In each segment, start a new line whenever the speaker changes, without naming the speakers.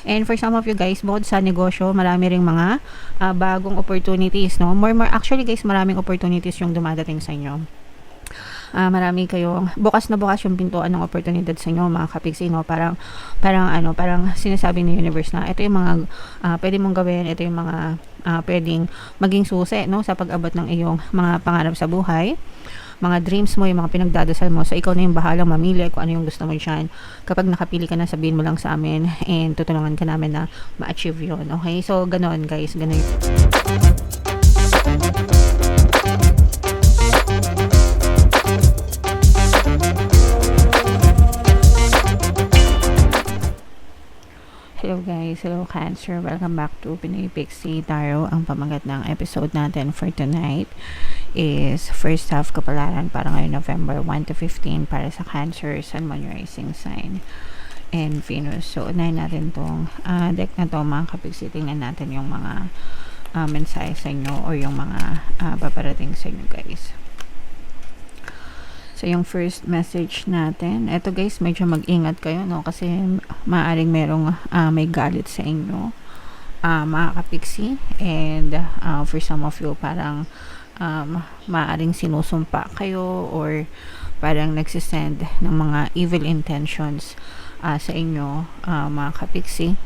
And for some of you guys, bukod sa negosyo, marami ring mga bagong opportunities, no? Actually guys, maraming opportunities yung dumadating sa inyo. Marami kayong bukas na bukas yung pintuan ng oportunidad sa inyo, mga kapiksi, no? Parang sinasabi ng universe na ito yung mga pwede mong gawin, ito yung mga pwedeng maging susi, no, sa pag-abot ng iyong mga pangarap sa buhay, mga dreams mo, yung mga pinagdadasal mo. So ikaw na yung bahalang mamili kung ano yung gusto mo dyan. Kapag nakapili ka na, sabihin mo lang sa amin and tutulungan ka namin na ma-achieve yun. Okay, so ganoon guys, ganoon. Hello guys, hello Cancer, welcome back to Pinoy Pixie Tarot. Ang pamagat ng episode natin for tonight is first half kapalaran para ngayon November 1 to 15 para sa Cancer, Sun, Moon, Rising Sign and Venus. So unahin natin tong deck na to, mga kapiksi. Tingnan natin yung mga mensahe sa inyo or yung mga paparating sa inyo guys. So, yung first message natin, eto guys, medyo mag-ingat kayo, no? Kasi maaaring merong may galit sa inyo, mga kapiksi. And for some of you, parang maaaring sinusumpa kayo or parang nagsisend ng mga evil intentions sa inyo, mga kapiksi.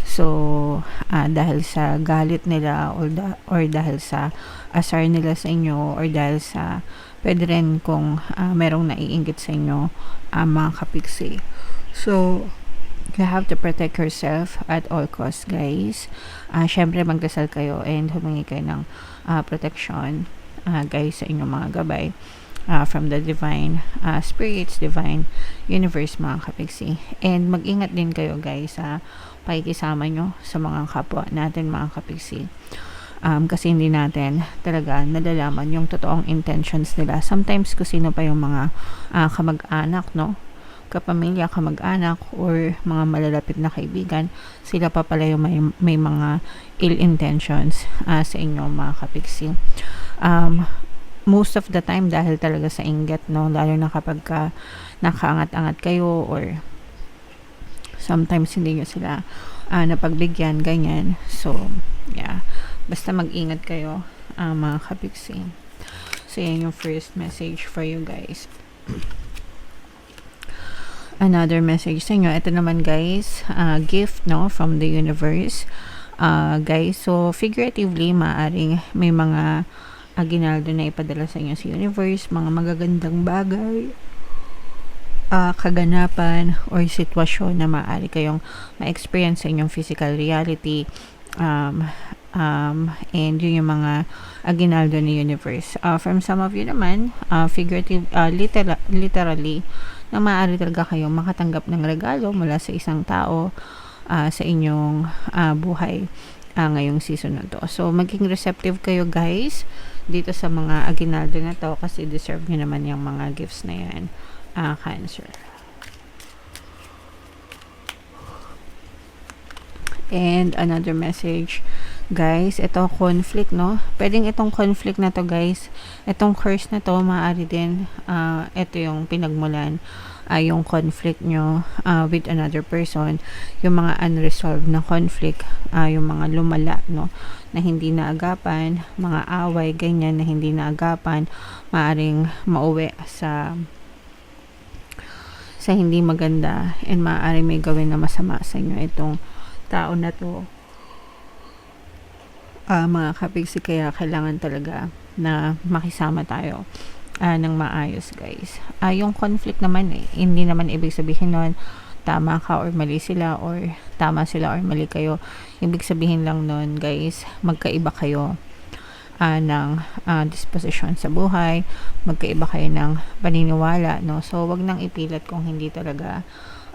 So, dahil sa galit nila or dahil sa asar nila sa inyo or dahil sa pwede rin kung merong naiinggit sa inyo, mga kapiksi. So, you have to protect yourself at all costs, guys. Syempre, magdasal kayo and humingi kayo ng protection, guys, sa inyong mga gabay from the divine spirits, divine universe, mga kapiksi. And mag-ingat din kayo, guys, sa pakikisama nyo sa mga kapwa natin, mga kapiksi. Kasi hindi natin talaga nalalaman yung totoong intentions nila. Sometimes kung sino pa yung mga kamag-anak, no? Kapamilya, kamag-anak, or mga malalapit na kaibigan, sila pa pala yung may mga ill intentions sa inyo, mga kapiksi. Most of the time dahil talaga sa inggit, no? Lalo na kapag nakaangat-angat kayo or sometimes hindi nyo sila napagbigyan, ganyan. So, yeah. Basta mag-ingat kayo, mga kapiksi. So, yan yung first message for you guys. Another message sa inyo. Ito naman guys, gift, no, from the universe. Guys, so figuratively, maaring may mga aginaldo na ipadala sa inyo sa universe, mga magagandang bagay, kaganapan, or sitwasyon na maaari kayong ma-experience sa inyong physical reality. And yun yung mga aginaldo ni universe. From some of you naman, figurative, literally, na maaari talaga kayong makatanggap ng regalo mula sa isang tao sa inyong buhay ngayong season na to. So, maging receptive kayo guys dito sa mga aginaldo na to kasi deserve nyo naman yung mga gifts na yan, Cancer. And another message, guys, ito conflict, no? Pwedeng itong conflict na to, guys, itong curse na to, maaari din, ito yung pinagmulan, yung conflict nyo with another person, yung mga unresolved na conflict, yung mga lumala, no, na hindi naagapan, mga away, ganyan, na hindi naagapan, maaring mauwi sa hindi maganda, and maaring may gawin na masama sa inyo itong tao na to, mga kapiksi. Kaya kailangan talaga na makisama tayo ng maayos, guys. Yung conflict naman, hindi naman ibig sabihin nun tama ka or mali sila, or tama sila or mali kayo. Ibig sabihin lang nun, guys, magkaiba kayo ng disposition sa buhay, magkaiba kayo ng paniniwala, no? So, wag nang ipilit kung hindi talaga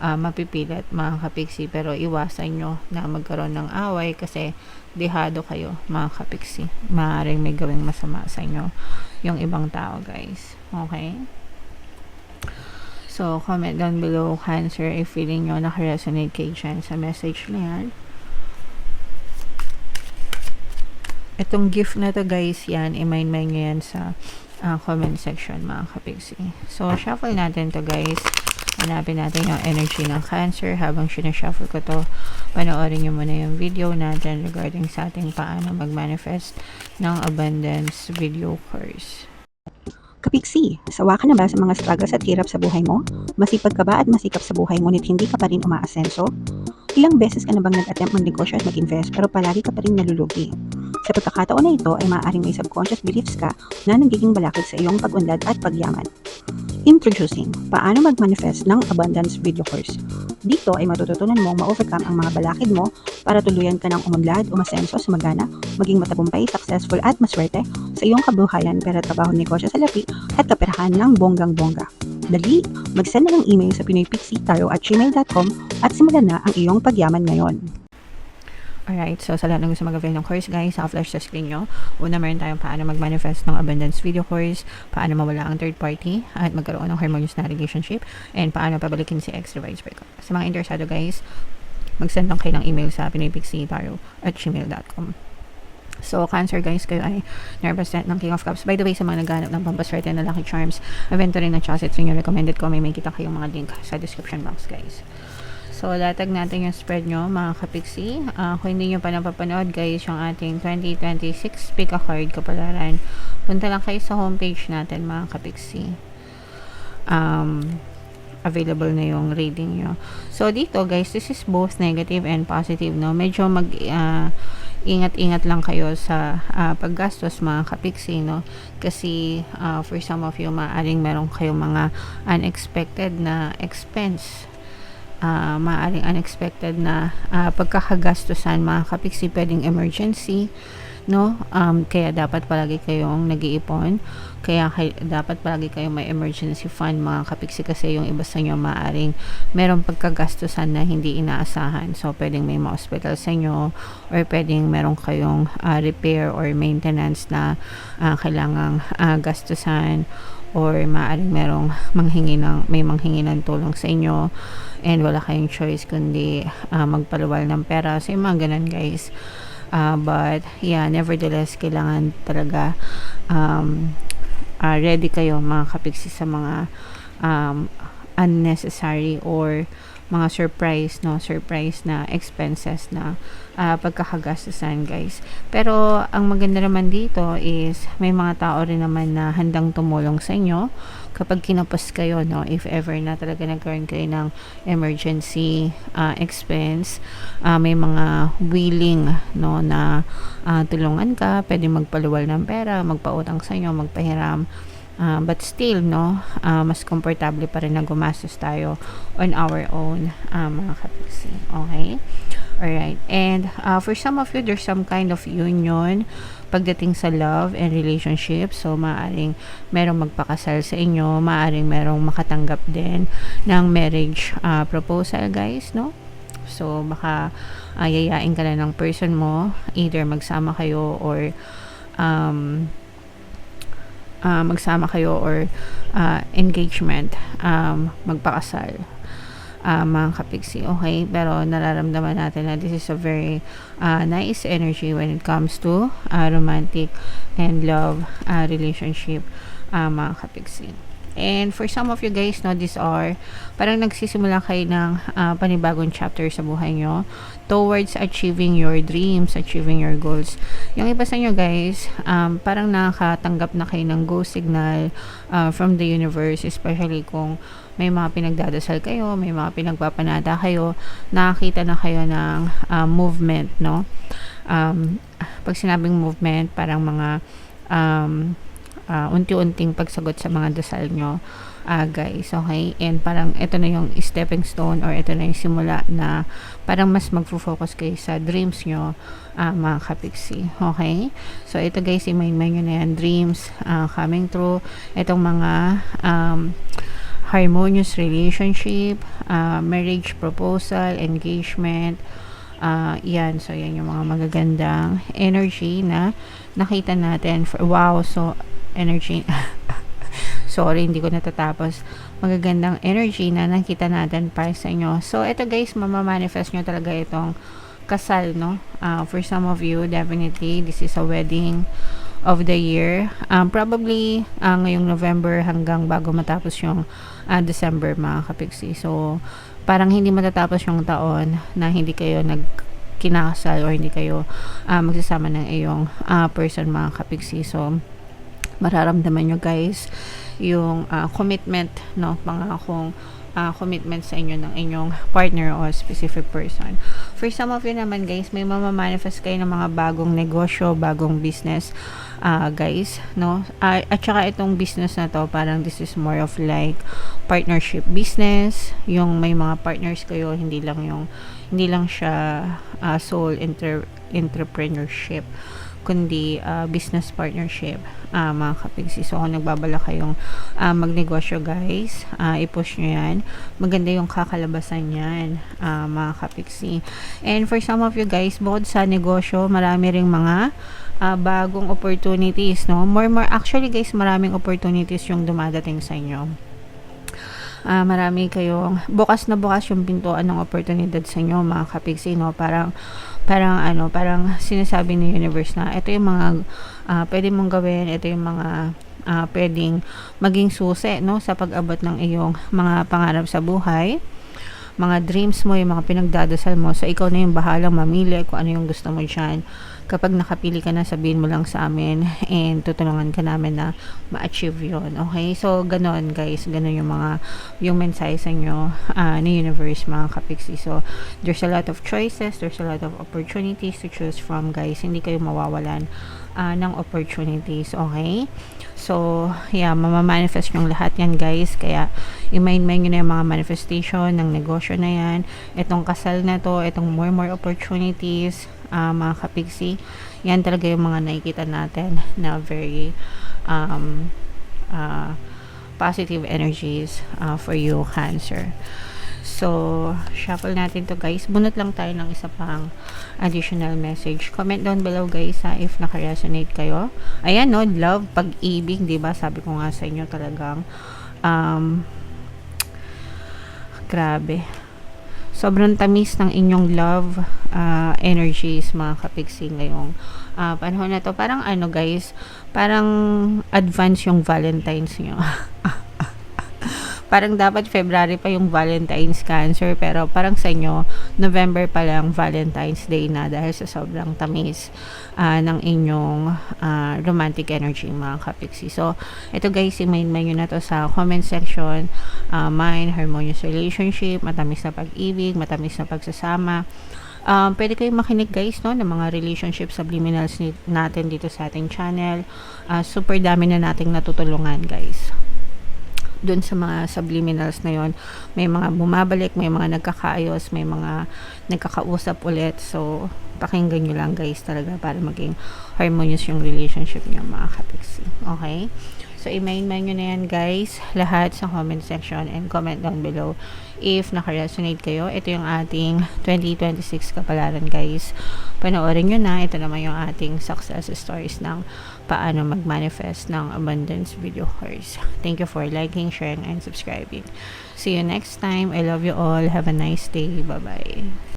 mapipilit, mga kapiksi. Pero iwasan nyo na magkaroon ng away kasi dehado kayo, mga kapiksi. Maaaring may gawing masama sa inyo yung ibang tao, guys. Okay? So, comment down below, Cancer, if feeling nyo nakaresonate kayo dyan sa message na yan. Itong gift na to, guys, yan, i-mind nyo yan sa comment section, mga kapiksi. So, shuffle natin to, guys. Hanapin natin yung energy ng Cancer. Habang sinashuffle ko to, panoorin nyo muna yung video natin regarding sa ating paano mag-manifest ng abundance video course.
Kapiksi, sawa ka na ba sa mga struggles at hirap sa buhay mo? Masipag ka ba at masikap sa buhay ngunit hindi ka pa rin umaasenso? Ilang beses ka na bang nag-attempt mag-negosyo at mag-invest pero palagi ka pa rin nalulugi? Sa pagkakataon na ito ay maaaring may subconscious beliefs ka na nagiging balakid sa iyong pag-unlad at pagyaman. Introducing, paano mag-manifest ng abundance video course. Dito ay matututunan mong ma-overcome ang mga balakid mo para tuluyan ka ng umunlad, umasenso, sumagana, maging matagumpay, successful at maswerte sa iyong kabuhayan, pera, trabaho, negosyo, salapi at kaperahan ng bonggang-bongga. Dali, mag-send na ng email sa pinoypixie@gmail.com at simulan na ang iyong pagyaman ngayon.
Alright, so sa lahat ng gusto mag-avail ng course guys, flash sa screen nyo. Una, meron tayong paano mag-manifest ng abundance video course, paano mawala ang third party at magkaroon ng harmonious na relationship, and paano pabalikin si ex-revised breakup. Sa mga interesado guys, mag-send lang kayo ng email sa pinoypixie@gmail.com. So, Cancer guys, kayo ay na-represent ng King of Cups. By the way, sa mga naghanap ng pampaswerte na Lucky Charms, evento rin ng Chasset Ring, recommended ko, may kita kayong mga link sa description box guys. So, latag natin yung spread nyo, mga kapiksi. Kung hindi nyo pa napapanood, guys, yung ating 2026 pick a card kapalaran, punta lang kayo sa homepage natin, mga kapiksi. Available na yung reading nyo. So, dito, guys, this is both negative and positive, no? Medyo ingat-ingat lang kayo sa paggastos, mga kapiksi, no? Kasi, for some of you, maaaring meron kayong mga unexpected na expense. Maaaring unexpected na pagkakagastusan, mga kapiksi, pwedeng emergency, no? Kaya dapat palagi kayong nag-iipon, kaya dapat palagi kayong may emergency fund, mga kapiksi, kasi yung iba sa inyo maaaring merong pagkagastusan na hindi inaasahan. So pwedeng may ma-hospital sa inyo, or pwedeng meron kayong repair or maintenance na kailangang gastusan, or maaaring merong may manghingi ng tulong sa inyo and wala kayong choice kundi magpaluwal ng pera. So yung mga ganun guys. But yeah, nevertheless, kailangan talaga ready kayo, mga kapiksi, sa mga unnecessary or mga surprise na expenses na pagkakagastusan guys. Pero ang maganda naman dito is may mga tao rin naman na handang tumulong sa inyo kapag kinapos kayo, no? If ever na talaga nagkaroon kayo ng emergency expense, may mga willing, no, na tulungan ka, pwede magpaluwal ng pera, magpautang sa inyo, magpahiram. But still, no, mas komportable pa rin na gumastos tayo on our own, mga kapiksi. Okay? Alright. And for some of you, there's some kind of union pagdating sa love and relationship. So, maaaring merong magpakasal sa inyo, maaaring merong makatanggap din ng marriage proposal, guys, no? So, baka yayain ka na ng person mo, either magsama kayo or engagement, magpakasal, mga kapiksi. Okay, pero nararamdaman natin na this is a very nice energy when it comes to romantic and love relationship, mga kapiksi. And for some of you guys, no, these are parang nagsisimula kayo ng panibagong chapter sa buhay nyo towards achieving your dreams, achieving your goals. Yung iba sa inyo guys, parang nakakatanggap na kayo ng go signal from the universe, especially kung may mga pinagdadasal kayo, may mga pinagpapanata kayo, nakakita na kayo ng movement, no? Pag sinabing movement, parang mga unti-unting pagsagot sa mga dasal nyo, guys. Okay? And parang ito na yung stepping stone, or ito na yung simula na parang mas mag-focus kayo sa dreams nyo, mga kapiksi. Okay? So ito guys, i-main nyo na yan, dreams coming true. Itong mga harmonious relationship, marriage proposal, engagement, yan. So yan yung mga magagandang energy na nakita natin. Wow, so energy sorry, hindi ko natatapos. Magagandang energy na nakita natin para sa inyo. So ito guys, mamamanifest nyo talaga itong kasal, no? For some of you, definitely this is a wedding, of the year. Probably ngayong November hanggang bago matapos yung December, mga kapiksi. So, parang hindi matatapos yung taon na hindi kayo kinakasal or hindi kayo magsasama ng iyong person, mga kapiksi. So, mararamdaman nyo guys yung commitment, no, pangakong commitment sa inyo ng inyong partner o specific person. For some of you naman guys, may mamamanifest kayo ng mga bagong negosyo, bagong business, guys, no? At saka itong business na to, parang this is more of like partnership business, yung may mga partners kayo, hindi lang siya sole entrepreneurship, kundi business partnership, mga kapigsi. So, kung nagbabala kayong magnegosyo guys, i-push nyo yan. Maganda yung kakalabasan yan, mga kapigsi. And for some of you guys, bukod sa negosyo, marami ring mga bagong opportunities, no? Actually guys, maraming opportunities yung dumadating sa inyo. Marami kayong bukas yung pintuan ng oportunidad sa inyo, mga kapigsi, no? Parang sinasabi ni universe na ito yung mga pwede mong gawin, ito yung mga pwedeng maging susi, no, sa pag-abot ng iyong mga pangarap sa buhay, mga dreams mo, yung mga pinagdadasal mo. So, ikaw na yung bahalang mamili kung ano yung gusto mo dyan. Kapag nakapili ka na, sabihin mo lang sa amin and tutulungan ka namin na ma-achieve yun. Okay? So, ganon guys. Ganon yung mensahe sa inyo ni universe, mga kapiksi. So, there's a lot of choices. There's a lot of opportunities to choose from, guys. Hindi kayo mawawalan ng opportunities. Okay? So, yeah, mamamanifest yung lahat yan, guys. Kaya, i-mind nyo na yung mga manifestation ng negosyo na yan. Itong kasal na to, itong more opportunities, mga kapigsi. Yan talaga yung mga nakikita natin na very positive energies for you, Cancer. So, shuffle natin to guys. Bunot lang tayo ng isa pang additional message. Comment down below guys if naka-resonate kayo. Ayan, no, love, pag-ibig, diba? Sabi ko nga sa inyo talagang grabe. Sobrang tamis ng inyong love energies, mga kapigsi, ngayong panahon na to. Parang guys, parang advance yung Valentine's nyo. Parang dapat February pa yung Valentine's, Cancer, pero parang sa inyo, November pa lang Valentine's Day na dahil sa sobrang tamis ng inyong romantic energy, mga kapiksi. So, ito guys, i-main nyo na to sa comment section. Mine, harmonious relationship, matamis na pag-ibig, matamis na pagsasama. Pwede kayong makinig guys, no, ng mga relationship subliminals natin dito sa ating channel. Super dami na nating natutulungan guys. Doon sa mga subliminals na yon, may mga bumabalik, may mga nagkakaayos, may mga nagkakausap ulit. So, pakinggan nyo lang guys talaga para maging harmonious yung relationship nyo, mga kapiksi. Okay? So, i-main nyo na yan guys, lahat sa comment section and comment down below if naka-resonate kayo. Ito yung ating 2026 kapalaran guys. Panoorin nyo na. Ito naman yung ating success stories ng paano mag-manifest ng abundance video course. Thank you for liking, sharing, and subscribing. See you next time. I love you all. Have a nice day. Bye-bye.